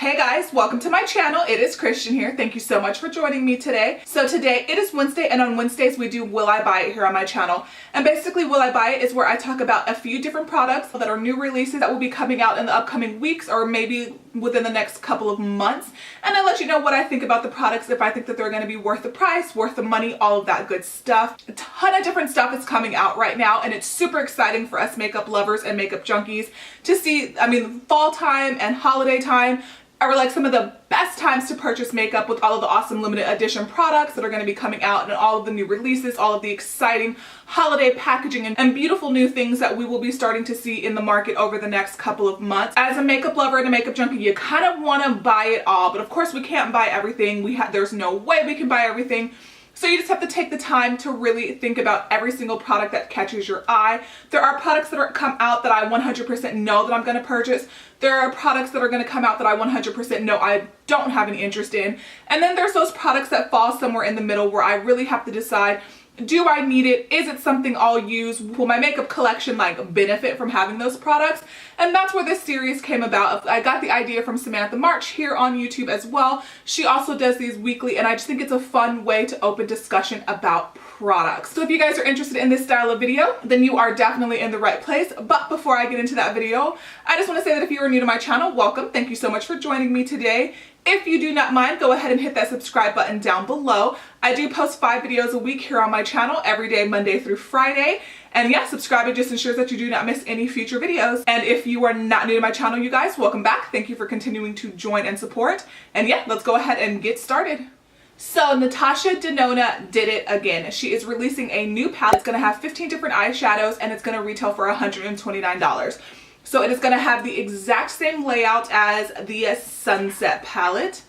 Hey guys, welcome to my channel. It is Christian here. Thank you so much for joining me today. So today it is Wednesday, and on Wednesdays we do Will I Buy It here on my channel. And basically Will I Buy It is where I talk about a few different products that are new releases that will be coming out in the upcoming weeks or maybe within the next couple of months. And I let you know what I think about the products, if I think that they're going to be worth the price, worth the money, all of that good stuff. A ton of different stuff is coming out right now, and it's super exciting for us makeup lovers and makeup junkies to see. I mean, fall time and holiday time are like some of the best times to purchase makeup with all of the awesome limited edition products that are going to be coming out and all of the new releases, all of the exciting holiday packaging and beautiful new things that we will be starting to see in the market over the next couple of months. As a makeup lover and a makeup junkie, you kind of want to buy it all, but of course we can't buy everything. There's no way we can buy everything. So you just have to take the time to really think about every single product that catches your eye. There are products that come out that I 100% know that I'm going to purchase. There are products that are going to come out that I 100% know I don't have any interest in. And then there's those products that fall somewhere in the middle where I really have to decide, do I need it? Is it something I'll use? Will my makeup collection like benefit from having those products? And that's where this series came about. I got the idea from Samantha March here on YouTube as well. She also does these weekly, and I just think it's a fun way to open discussion about products. So if you guys are interested in this style of video, then you are definitely in the right place. But before I get into that video, I just want to say that if you are new to my channel, welcome. Thank you so much for joining me today. If you do not mind, go ahead and hit that subscribe button down below. I do post 5 videos a week here on my channel every day, Monday through Friday. And yeah, subscribing just ensures that you do not miss any future videos. And if you are not new to my channel, you guys, welcome back. Thank you for continuing to join and support. And yeah, let's go ahead and get started. So Natasha Denona did it again. She is releasing a new palette. It's going to have 15 different eyeshadows, and it's going to retail for $129. So it is going to have the exact same layout as the Sunset palette,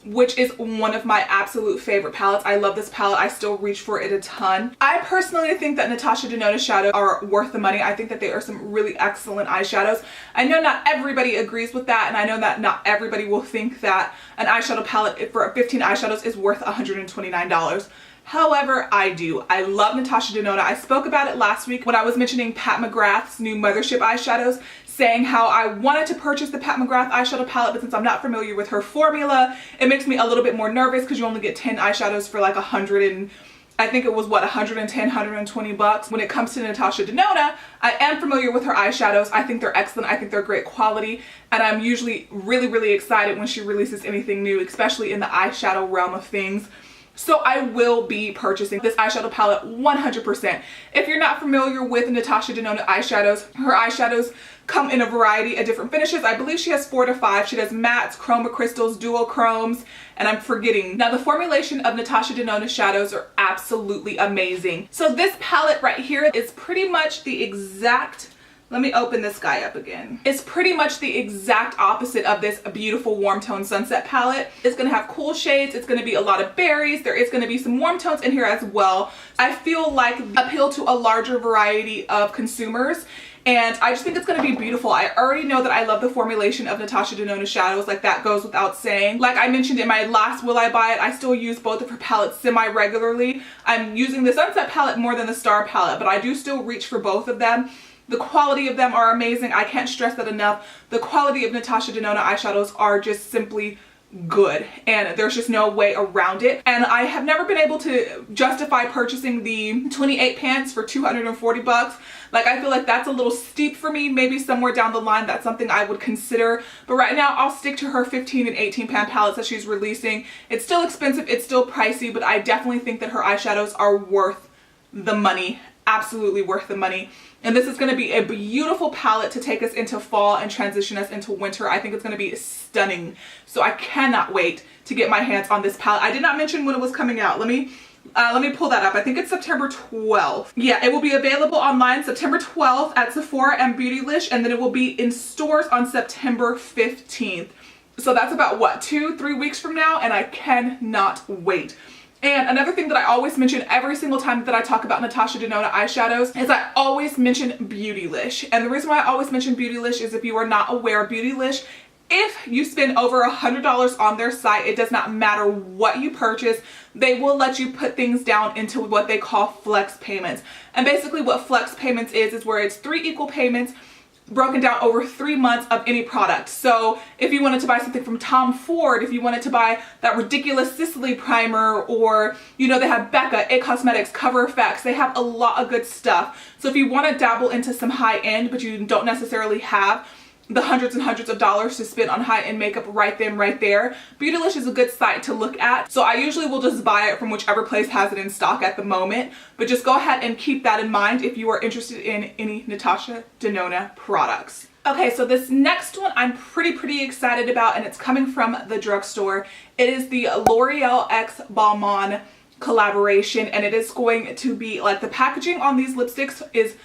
which is one of my absolute favorite palettes. I love this palette. I still reach for it a ton. I personally think that Natasha Denona shadows are worth the money. I think that they are some really excellent eyeshadows. I know not everybody agrees with that, and I know that not everybody will think that an eyeshadow palette for 15 eyeshadows is worth $129. However, I do. I love Natasha Denona. I spoke about it last week when I was mentioning Pat McGrath's new Mothership eyeshadows, saying how I wanted to purchase the Pat McGrath eyeshadow palette, but since I'm not familiar with her formula, it makes me a little bit more nervous because you only get 10 eyeshadows for like I think it was what, 110, 120 bucks. When it comes to Natasha Denona, I am familiar with her eyeshadows. I think they're excellent. I think they're great quality. And I'm usually really excited when she releases anything new, especially in the eyeshadow realm of things. So I will be purchasing this eyeshadow palette 100%. If you're not familiar with Natasha Denona eyeshadows, her eyeshadows come in a variety of different finishes. I believe she has 4 to 5. She does mattes, chroma crystals, duochromes, and I'm forgetting. Now the formulation of Natasha Denona shadows are absolutely amazing. So this palette right here is pretty much the exact, let me open this guy up again. It's pretty much the exact opposite of this beautiful warm tone Sunset palette. It's going to have cool shades. It's going to be a lot of berries. There is going to be some warm tones in here as well. I feel like appeal to a larger variety of consumers. And I just think it's going to be beautiful. I already know that I love the formulation of Natasha Denona shadows. Like, that goes without saying. Like I mentioned in my last Will I Buy It, I still use both of her palettes semi-regularly. I'm using the Sunset palette more than the Star palette, but I do still reach for both of them. The quality of them are amazing. I can't stress that enough. The quality of Natasha Denona eyeshadows are just simply good, and there's just no way around it. And I have never been able to justify purchasing the 28 pans for 240 bucks. Like, I feel like that's a little steep for me. Maybe somewhere down the line that's something I would consider, but right now I'll stick to her 15 and 18 pan palettes that she's releasing. It's still expensive, it's still pricey, but I definitely think that her eyeshadows are worth the money. Absolutely worth the money. And this is going to be a beautiful palette to take us into fall and transition us into winter. I think it's going to be stunning. So I cannot wait to get my hands on this palette. I did not mention when it was coming out. Let me pull that up. I think it's September 12th. Yeah, it will be available online September 12th at Sephora and Beautylish, and then it will be in stores on September 15th. So that's about what, 2-3 weeks from now, and I cannot wait. And another thing that I always mention every single time that I talk about Natasha Denona eyeshadows is I always mention Beautylish. And the reason why I always mention Beautylish is, if you are not aware, Beautylish, if you spend over $100 on their site, it does not matter what you purchase, they will let you put things down into what they call flex payments. And basically what flex payments is where it's 3 equal payments broken down over 3 months of any product. So if you wanted to buy something from Tom Ford, if you wanted to buy that ridiculous Sicily primer, or you know, they have Becca, It Cosmetics, Cover FX, they have a lot of good stuff. So if you want to dabble into some high end, but you don't necessarily have the hundreds and hundreds of dollars to spend on high-end makeup right then, right there, Beautylish is a good site to look at. So I usually will just buy it from whichever place has it in stock at the moment, but just go ahead and keep that in mind if you are interested in any Natasha Denona products. Okay, so this next one I'm pretty excited about, and it's coming from the drugstore. It is the L'Oreal x Balmain collaboration, and it is going to be like, the packaging on these lipsticks is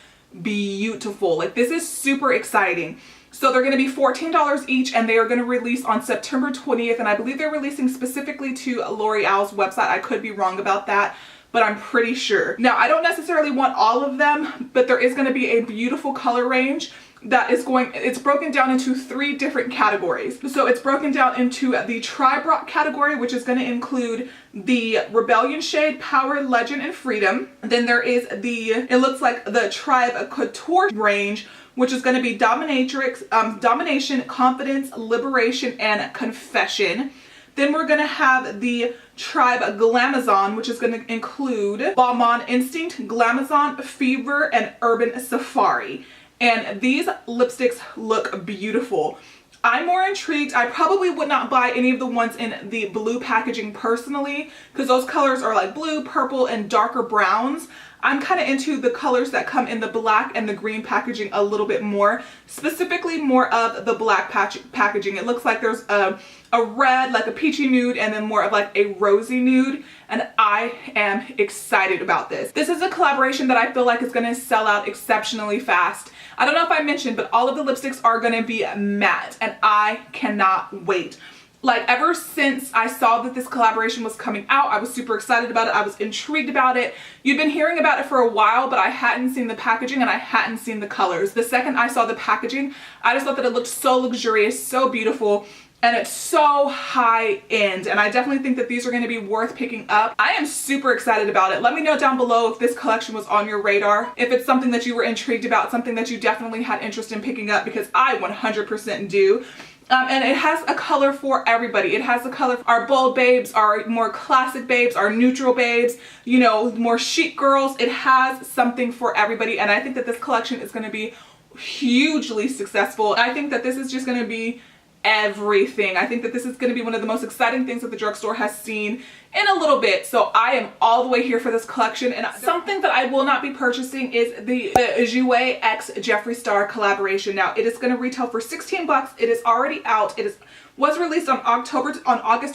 beautiful. Like, this is super exciting. So they're going to be $14 each, and they are going to release on September 20th, and I believe they're releasing specifically to L'Oreal's website. I could be wrong about that, but I'm pretty sure. Now, I don't necessarily want all of them, but there is going to be a beautiful color range that is it's broken down into 3 different categories. So it's broken down into the Tribe Rock category, which is going to include the Rebellion shade, Power, Legend, and Freedom. Then there is it looks like the Tribe Couture range, which is going to be Domination, Confidence, Liberation, and Confession. Then we're going to have the Tribe Glamazon, which is going to include Balmain Instinct, Glamazon, Fever, and Urban Safari. And these lipsticks look beautiful. I'm more intrigued. I probably would not buy any of the ones in the blue packaging personally, because those colors are like blue, purple, and darker browns. I'm kind of into the colors that come in the black and the green packaging a little bit more, specifically more of the black packaging. It looks like there's a red, like a peachy nude, and then more of like a rosy nude, and I am excited about this. This is a collaboration that I feel like is going to sell out exceptionally fast. I don't know if I mentioned, but all of the lipsticks are going to be matte, and I cannot wait. Like, ever since I saw that this collaboration was coming out, I was super excited about it. I was intrigued about it. You've been hearing about it for a while, but I hadn't seen the packaging and I hadn't seen the colors. The second I saw the packaging, I just thought that it looked so luxurious, so beautiful, and it's so high end, and I definitely think that these are going to be worth picking up. I am super excited about it. Let me know down below if this collection was on your radar, if it's something that you were intrigued about, something that you definitely had interest in picking up, because I 100% do. And it has a color for everybody. It has a color for our bold babes, our more classic babes, our neutral babes, you know, more chic girls. It has something for everybody, and I think that this collection is going to be hugely successful. I think that this is just going to be everything. I think that this is going to be one of the most exciting things that the drugstore has seen in a little bit. So I am all the way here for this collection, and something that I will not be purchasing is the Jouer x Jeffree Star collaboration. Now, it is going to retail for 16 bucks. It is already out. It was released on August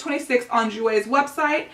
26th on Jouer's website.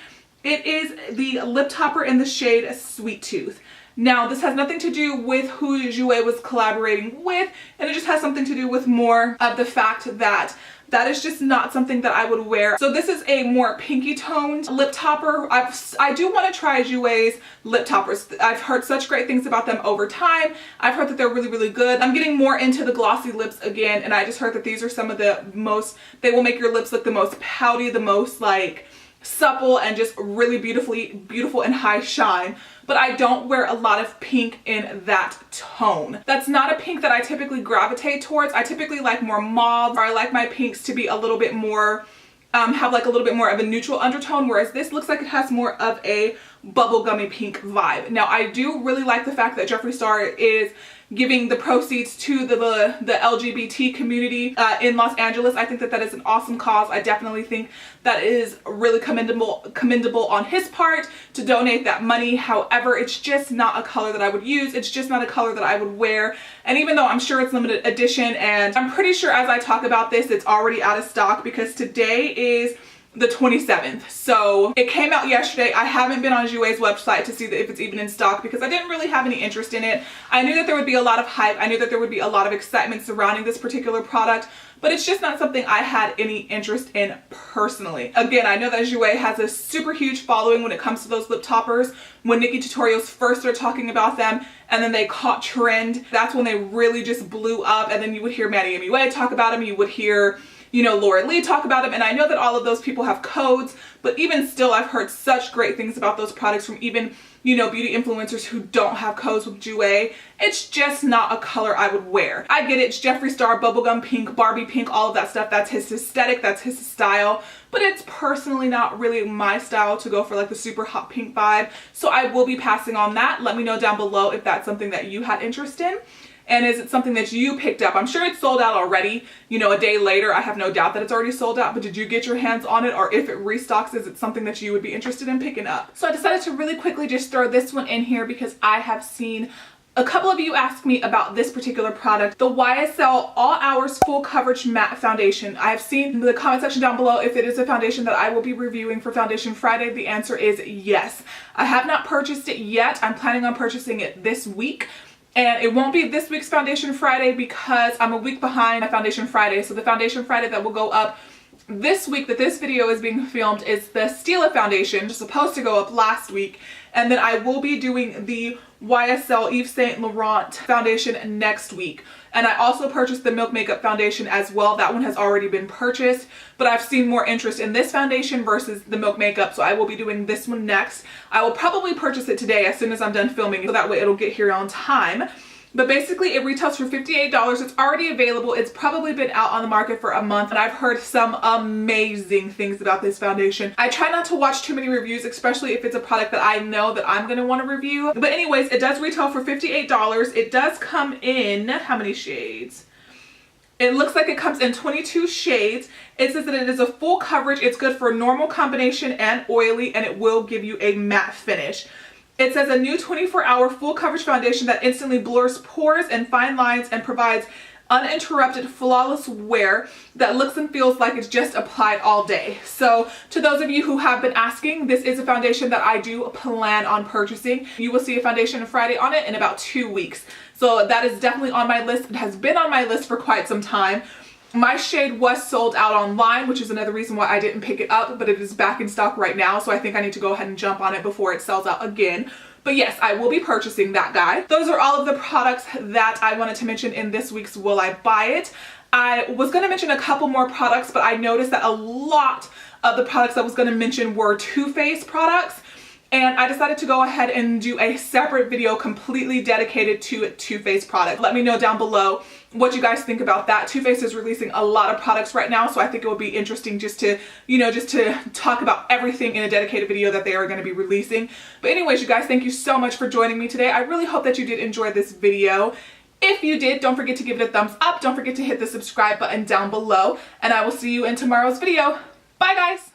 It is the lip topper in the shade Sweet Tooth. Now, this has nothing to do with who Jouer was collaborating with, and it just has something to do with more of the fact that that is just not something that I would wear. So this is a more pinky toned lip topper. I do want to try Jouer's lip toppers. I've heard such great things about them over time. I've heard that they're really good. I'm getting more into the glossy lips again, and I just heard that these are some of the most, they will make your lips look the most pouty, the most like supple, and just really beautiful and high shine. But I don't wear a lot of pink in that tone. That's not a pink that I typically gravitate towards. I typically like more mauve, or I like my pinks to be a little bit more, have like a little bit more of a neutral undertone, whereas this looks like it has more of a bubblegummy pink vibe. Now, I do really like the fact that Jeffree Star is giving the proceeds to the LGBT community in Los Angeles. I think that that is an awesome cause. I definitely think that is really commendable on his part to donate that money. However, it's just not a color that I would use. It's just not a color that I would wear. And even though I'm sure it's limited edition, and I'm pretty sure as I talk about this, it's already out of stock, because today is the 27th. So it came out yesterday. I haven't been on Jouer's website to see if it's even in stock, because I didn't really have any interest in it. I knew that there would be a lot of hype. I knew that there would be a lot of excitement surrounding this particular product, but it's just not something I had any interest in personally. Again, I know that Jouer has a super huge following when it comes to those lip toppers. When Nikkie Tutorials first started talking about them, and then they caught trend, that's when they really just blew up. And then you would hear Maddie MUA talk about them. You would hear, you know, Laura Lee talk about them, and I know that all of those people have codes, but even still, I've heard such great things about those products from even, you know, beauty influencers who don't have codes with Jouer. It's just not a color I would wear. I get it, it's Jeffree Star, bubblegum pink, Barbie pink, all of that stuff. That's his aesthetic, that's his style, but it's personally not really my style to go for like the super hot pink vibe. So I will be passing on that. Let me know down below if that's something that you had interest in. And is it something that you picked up? I'm sure it's sold out already. You know, a day later, I have no doubt that it's already sold out, but did you get your hands on it? Or if it restocks, is it something that you would be interested in picking up? So I decided to really quickly just throw this one in here because I have seen a couple of you ask me about this particular product, the YSL All Hours Full Coverage Matte Foundation. I have seen in the comment section down below if it is a foundation that I will be reviewing for Foundation Friday. The answer is yes. I have not purchased it yet. I'm planning on purchasing it this week. And it won't be this week's Foundation Friday because I'm a week behind my Foundation Friday. So the Foundation Friday that will go up this week that this video is being filmed is the Stila foundation, just supposed to go up last week. And then I will be doing the YSL Yves Saint Laurent foundation next week. And I also purchased the Milk Makeup foundation as well. That one has already been purchased, but I've seen more interest in this foundation versus the Milk Makeup, so I will be doing this one next. I will probably purchase it today as soon as I'm done filming, so that way it'll get here on time. But basically it retails for $58. It's already available. It's probably been out on the market for a month, and I've heard some amazing things about this foundation. I try not to watch too many reviews, especially if it's a product that I know that I'm gonna want to review. But anyways, it does retail for $58. It does come in, how many shades? It looks like it comes in 22 shades. It says that it is a full coverage. It's good for normal combination and oily, and it will give you a matte finish. It says a new 24-hour full coverage foundation that instantly blurs pores and fine lines and provides uninterrupted flawless wear that looks and feels like it's just applied all day. So to those of you who have been asking, this is a foundation that I do plan on purchasing. You will see a Foundation Friday on it in about 2 weeks. So that is definitely on my list. It has been on my list for quite some time. My shade was sold out online, which is another reason why I didn't pick it up, but it is back in stock right now, so I think I need to go ahead and jump on it before it sells out again. But yes, I will be purchasing that guy. Those are all of the products that I wanted to mention in this week's Will I Buy It. I was going to mention a couple more products, but I noticed that a lot of the products I was going to mention were Too Faced products. And I decided to go ahead and do a separate video completely dedicated to Too Faced product. Let me know down below what you guys think about that. Too Faced is releasing a lot of products right now, so I think it will be interesting just to, you know, just to talk about everything in a dedicated video that they are going to be releasing. But anyways, you guys, thank you so much for joining me today. I really hope that you did enjoy this video. If you did, don't forget to give it a thumbs up. Don't forget to hit the subscribe button down below, and I will see you in tomorrow's video. Bye, guys.